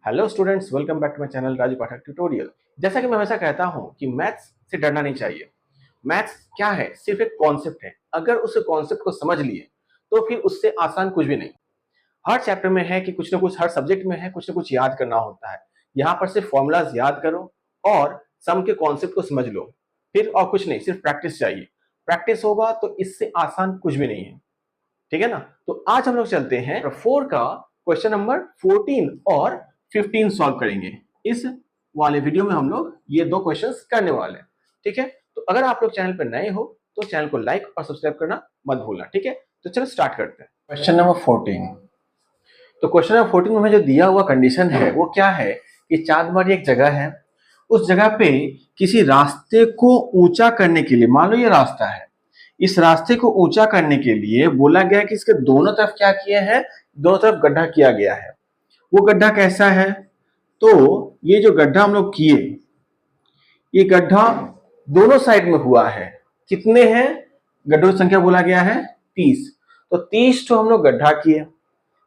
Hello students, welcome back to my channel Raju Pathak tutorial. जैसा कि मैं हमेशा कहता हूं कि मैथ्स से डरना नहीं चाहिए। मैथ्स क्या है? सिर्फ एक कॉन्सेप्ट है। अगर उस कॉन्सेप्ट को समझ लिए तो फिर उससे आसान कुछ भी नहीं। हर चैप्टर में है कि कुछ ना कुछ, हर सब्जेक्ट में है कुछ ना कुछ याद करना होता है। यहाँ पर सिर्फ फॉर्मूलाज याद करो और सम के कॉन्सेप्ट को समझ लो, फिर और कुछ नहीं, सिर्फ प्रैक्टिस चाहिए। प्रैक्टिस होगा तो इससे आसान कुछ भी नहीं है। ठीक है ना? तो आज हम लोग चलते हैं 4 का क्वेश्चन नंबर 14 और 15 सॉल्व करेंगे। इस वाले वीडियो में हम लोग ये दो क्वेश्चंस करने वाले हैं। ठीक है? तो अगर आप लोग चैनल पर नए हो तो चैनल को लाइक और सब्सक्राइब करना मत भूलना। ठीक है? तो चलो स्टार्ट करते हैं। Question number 14। तो क्वेश्चन नंबर 14 में हमें जो दिया हुआ कंडीशन है वो क्या है कि चांदमारी एक जगह है। उस जगह पे किसी रास्ते को ऊंचा करने के लिए, मान लो ये रास्ता है, इस रास्ते को ऊंचा करने के लिए बोला गया कि इसके दोनों तरफ क्या किए हैं, दोनों तरफ गड्ढा किया गया है। वो गड्ढा कैसा है? तो ये जो गड्ढा हम लोग किए, ये गड्ढा दोनों साइड में हुआ है। कितने हैं? गड्ढों की संख्या बोला गया है 30। तो 30 तो हम लोग गड्ढा किए।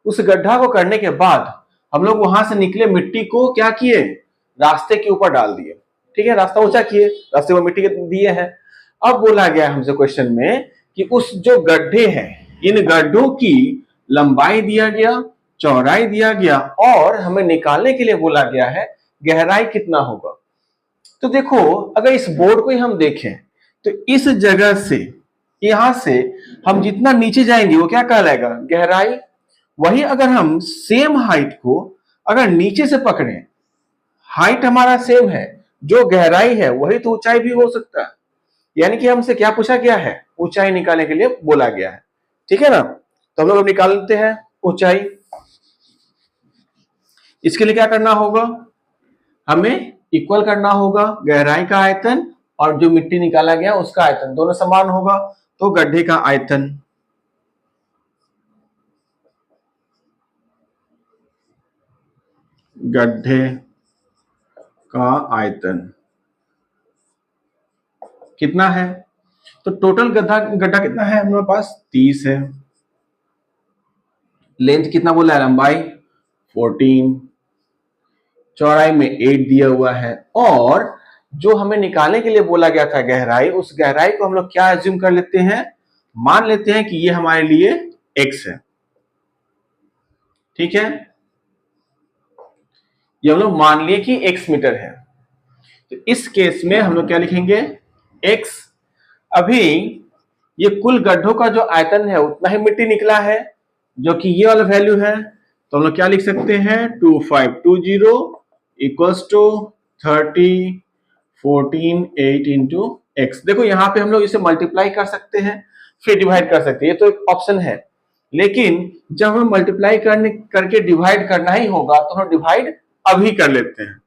उस गड्ढा को करने के बाद हम लोग वहां से निकले मिट्टी को क्या किए, रास्ते के ऊपर डाल दिए। ठीक है, रास्ता ऊंचा किए, रास्ते में मिट्टी के दिए हैं। अब बोला गया हमसे क्वेश्चन में कि उस जो गड्ढे हैं, इन गड्ढों की लंबाई दिया गया, चौड़ाई दिया गया और हमें निकालने के लिए बोला गया है गहराई कितना होगा। तो देखो, अगर इस बोर्ड को ही हम देखें तो इस जगह से, यहां से हम जितना नीचे जाएंगे वो क्या कहलाएगा, गहराई। वही अगर हम सेम हाइट को अगर नीचे से पकड़ें, हाइट हमारा सेम है, जो गहराई है वही तो ऊंचाई भी हो सकता है। यानी कि हमसे क्या पूछा गया है, ऊंचाई निकालने के लिए बोला गया है। ठीक है ना? तो हम लोग अब निकालते हैं ऊंचाई। इसके लिए क्या करना होगा, हमें इक्वल करना होगा गहराई का आयतन और जो मिट्टी निकाला गया उसका आयतन, दोनों समान होगा। तो गड्ढे का आयतन, गड्ढे का आयतन कितना है? तो टोटल गड्ढा गड्ढा कितना है हमारे पास, 30 है। लेंथ कितना बोला है, लंबाई 14, चौड़ाई में 8 दिया हुआ है और जो हमें निकालने के लिए बोला गया था गहराई, उस गहराई को हम लोग क्या एज्यूम कर लेते हैं, मान लेते हैं कि ये हमारे लिए x है। ठीक है, ये हम लोग मान लिए कि x मीटर है। तो इस केस में हम लोग क्या लिखेंगे, x। अभी ये कुल गड्ढों का जो आयतन है उतना ही मिट्टी निकला है, जो कि ये वाला वैल्यू है। तो हम लोग क्या लिख सकते हैं, 2520 इक्वल्स टू 30 14 8 इंटू एक्स। देखो यहाँ पे हम लोग इसे मल्टीप्लाई कर सकते हैं, फिर डिवाइड कर सकते हैं, ये तो एक ऑप्शन है। लेकिन जब हमें मल्टीप्लाई करके डिवाइड करना ही होगा तो हम डिवाइड अभी कर लेते हैं।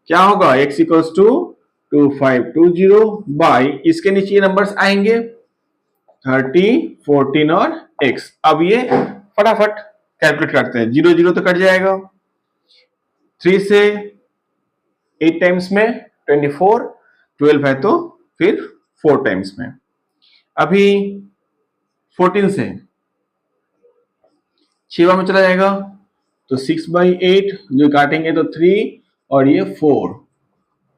क्या होगा, x इक्वल्स टू 2520 बाई, इसके नीचे ये नंबर्स आएंगे 30 14 और x। अब ये फटाफट कैलकुलेट करते हैं, 0 0 तो कट जाएगा, 3 से 8 टाइम्स में 24, 12 है तो फिर 4 टाइम्स में। अभी 14 से 6 बार में चला जाएगा तो 6/8, जो काटेंगे तो 3 और ये 4,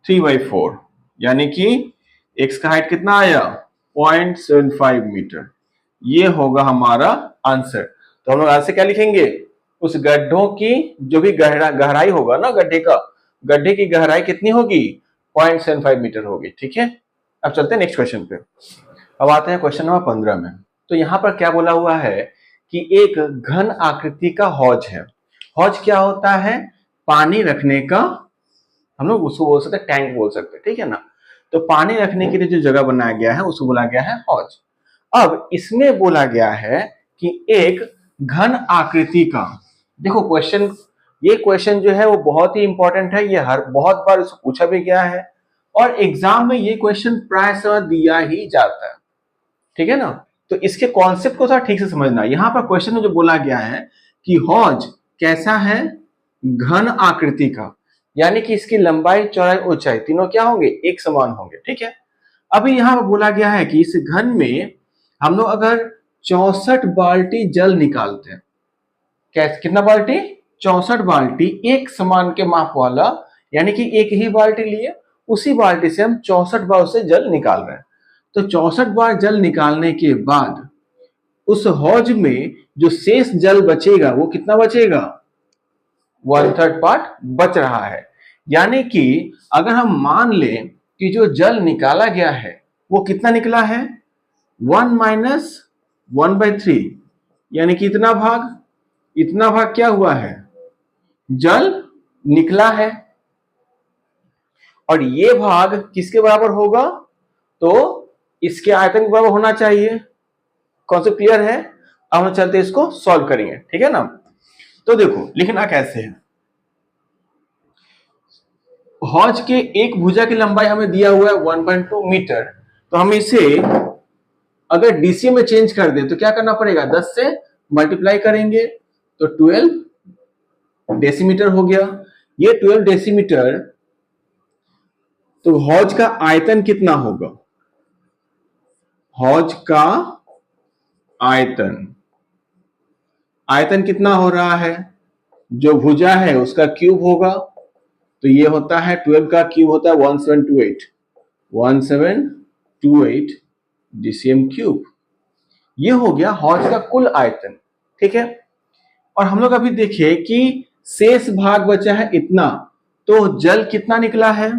3/4, यानी कि x का हाइट कितना आया, 0.75 मीटर। ये होगा हमारा आंसर। तो हम लोग आंसर क्या लिखेंगे, उस गड्ढों की जो भी गहराई होगा ना गड्ढे का, गड्ढे की गहराई कितनी होगी, 0.75 मीटर होगी। ठीक है, अब चलते हैं नेक्स्ट क्वेश्चन पे। अब आते हैं क्वेश्चन नंबर 15 में। तो यहाँ पर क्या बोला हुआ है कि एक घन आकृति का हौज है। हौज क्या होता है, पानी रखने का, हम लोग उसको बोल सकते हैं टैंक बोल सकते हैं। ठीक है ना? तो पानी रखने के लिए जो जगह बनाया गया है उसको बोला गया है हौज। अब इसमें बोला गया है कि एक घन आकृति का, देखो क्वेश्चन, ये क्वेश्चन जो है वो बहुत ही इंपॉर्टेंट है, ये हर बहुत बार इसको पूछा भी गया है और एग्जाम में ये क्वेश्चन प्रायः दिया ही जाता है। ठीक है ना? तो इसके कॉन्सेप्ट को थोड़ा ठीक से समझना। यहाँ पर क्वेश्चन में जो बोला गया है कि हौज कैसा है, घन आकृति का, यानी कि इसकी लंबाई चौड़ाई ऊंचाई तीनों क्या होंगे, एक समान होंगे। ठीक है, अभी यहाँ पर बोला गया है कि इस घन में हम लोग अगर 64 बाल्टी जल निकालते हैं, कितना बाल्टी, 64 बाल्टी एक समान के माप वाला, यानी कि एक ही बाल्टी लिए, उसी बाल्टी से हम 64 बार उससे जल निकाल रहे हैं। तो 64 बार जल निकालने के बाद उस हौज में जो शेष जल बचेगा वो कितना बचेगा, 1/3 पार्ट बच रहा है। यानी कि अगर हम मान लें कि जो जल निकाला गया है वो कितना निकला है, 1 माइनस 1/3, यानी कि इतना भाग क्या हुआ है, जल निकला है। और ये भाग किसके बराबर होगा, तो इसके आयतन के बराबर होना चाहिए। कॉन्सेप्ट क्लियर है। अब हम चलते इसको सॉल्व करेंगे, ठीक है ना। तो देखो लिखना कैसे है, हौज के एक भुजा की लंबाई हमें दिया हुआ है 1.2 मीटर। तो हम इसे अगर डीसीएम में चेंज कर दें तो क्या करना पड़ेगा, 10 से मल्टीप्लाई करेंगे तो 12 डेसीमीटर हो गया। ये 12 डेसीमीटर, तो हौज का आयतन कितना होगा, हौज का आयतन कितना हो रहा है, जो भुजा है उसका क्यूब होगा। तो ये होता है 12 का क्यूब होता है 1728 डीसीएम क्यूब। ये हो गया हौज का कुल आयतन, ठीक है। और हम लोग अभी देखें कि शेष भाग बचा है इतना, तो जल कितना निकला है,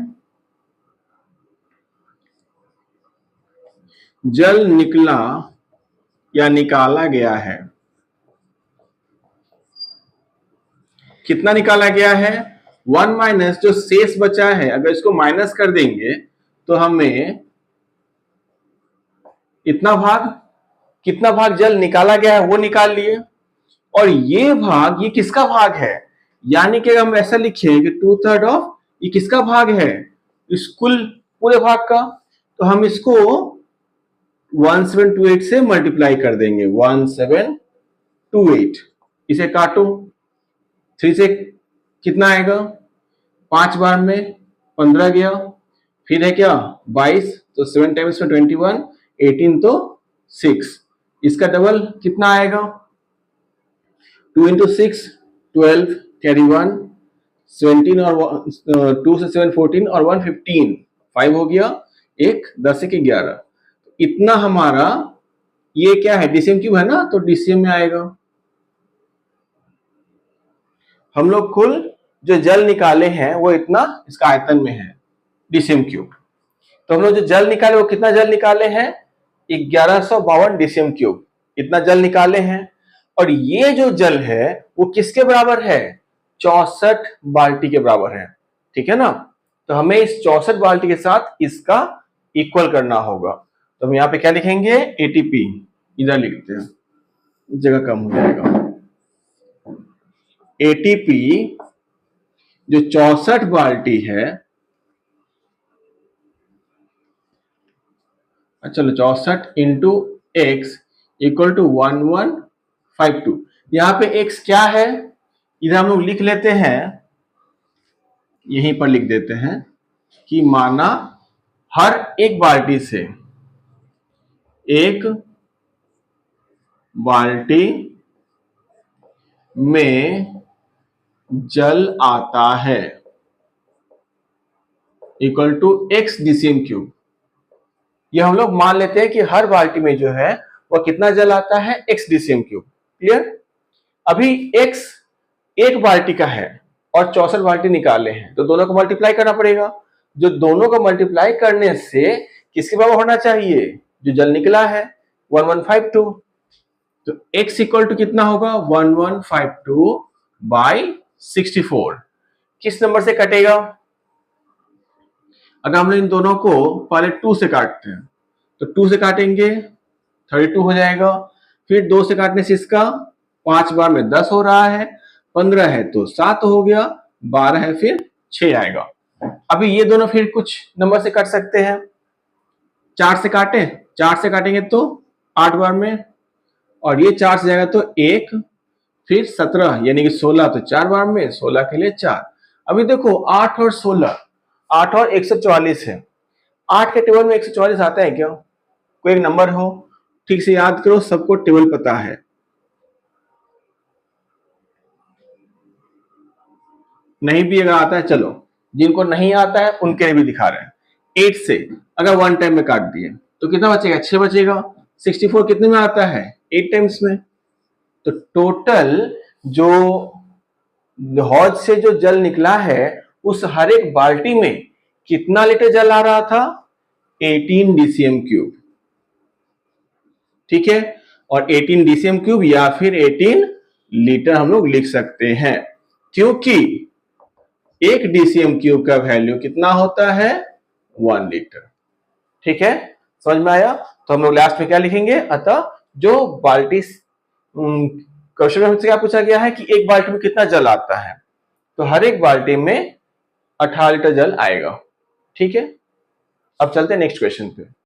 जल निकला या निकाला गया है, कितना निकाला गया है, 1 माइनस जो शेष बचा है, अगर इसको माइनस कर देंगे तो हमें इतना भाग, कितना भाग जल निकाला गया है वो निकाल लिए। और ये भाग, ये किसका भाग है, यानी कि हम ऐसा लिखें कि 2/3 ऑफ, ये किसका भाग है, इस कुल पूरे भाग का। तो हम इसको 1728 से मल्टीप्लाई कर देंगे, 1728। इसे काटो, 3 से कितना आएगा, 5 बार में 15 गया, फिर है क्या 22, तो 7 टाइम्स में 21, 18 तो 6, इसका डबल कितना आएगा, 2 into 6 12, कैरी 1, 17 और 2 से 7 14 और 1 15, 5 हो गया, 1 10 1 11। इतना हमारा ये क्या है, डीसीएम क्यूब है ना, तो डीसीएम में आएगा। हम लोग कुल जो जल निकाले हैं वो इतना इसका आयतन में है, डीसीएम क्यूब। तो हम लोग जो जल निकाले वो कितना जल निकाले हैं, 1152 डीसीएम क्यूब, इतना जल निकाले हैं। और ये जो जल है वो किसके बराबर है, 64 बाल्टी के बराबर है, ठीक है ना। तो हमें इस 64 बाल्टी के साथ इसका इक्वल करना होगा। तो हम यहाँ पे क्या लिखेंगे, एटीपी, इधर लिखते हैं, जगह कम हो जाएगा। एटीपी जो 64 बाल्टी है, चलो 64 इंटू एक्स इक्वल टू 1152। यहां पे एक्स क्या है, इधर हम लोग लिख लेते हैं, यहीं पर लिख देते हैं कि माना हर एक बाल्टी से, एक बाल्टी में जल आता है equal to x DCM cube. ये हम लोग मान लेते हैं कि हर बाल्टी में जो है वह कितना जल आता है, एक्स डीसीएम क्यूब। क्लियर। अभी एक्स एक बाल्टी का है और 64 बाल्टी निकाले हैं, तो दोनों को मल्टीप्लाई करना पड़ेगा। जो दोनों को मल्टीप्लाई करने से किसके बराबर होना चाहिए, जो जल निकला है 1152। तो x इक्वल टू कितना होगा, 1152 बाई 64। किस नंबर से कटेगा, अगर हम इन दोनों को पहले 2 से काटते हैं तो 2 से काटेंगे 32 हो जाएगा, फिर 2 से काटने से इसका 5 बार में 10 हो रहा है, 15 है तो 7 हो गया, 12 है फिर 6 आएगा। अभी ये दोनों फिर कुछ नंबर से काट सकते हैं, 4 से काटें, 4 से काटेंगे तो 8 बार में, और ये 4 से जाएगा तो 1, फिर 17 यानी कि 16, तो 4 बार में, 16 के लिए 4। अभी देखो 8 और 16, 8 और 144 है, 8 के टेबल में 144 आता है क्या, कोई एक नंबर हो, ठीक से याद करो, सबको टेबल पता है। नहीं भी अगर आता है, चलो जिनको नहीं आता है उनके लिए भी दिखा रहे हैं। 8 से अगर 1 टाइम में काट दिए तो कितना बचेगा, 6 बचेगा। 64 कितने में आता है, 8 टाइम्स में। तो टोटल जो हौज से जो जल निकला है उस हर एक बाल्टी में कितना लीटर जल आ रहा था, 18 डीसीएम क्यूब। ठीक है, और 18 डीसीएम क्यूब या फिर 18 लीटर हम लोग लिख सकते हैं, क्योंकि 1 डीसीएम क्यूब का वैल्यू कितना होता है, 1 लीटर। ठीक है, समझ में आया। तो हम लोग लास्ट में क्या लिखेंगे, अतः जो बाल्टी, क्वेश्चन में हमसे क्या पूछा गया है कि एक बाल्टी में कितना जल आता है, तो हर एक बाल्टी में 18 लीटर जल आएगा। ठीक है, अब चलते हैं नेक्स्ट क्वेश्चन पे।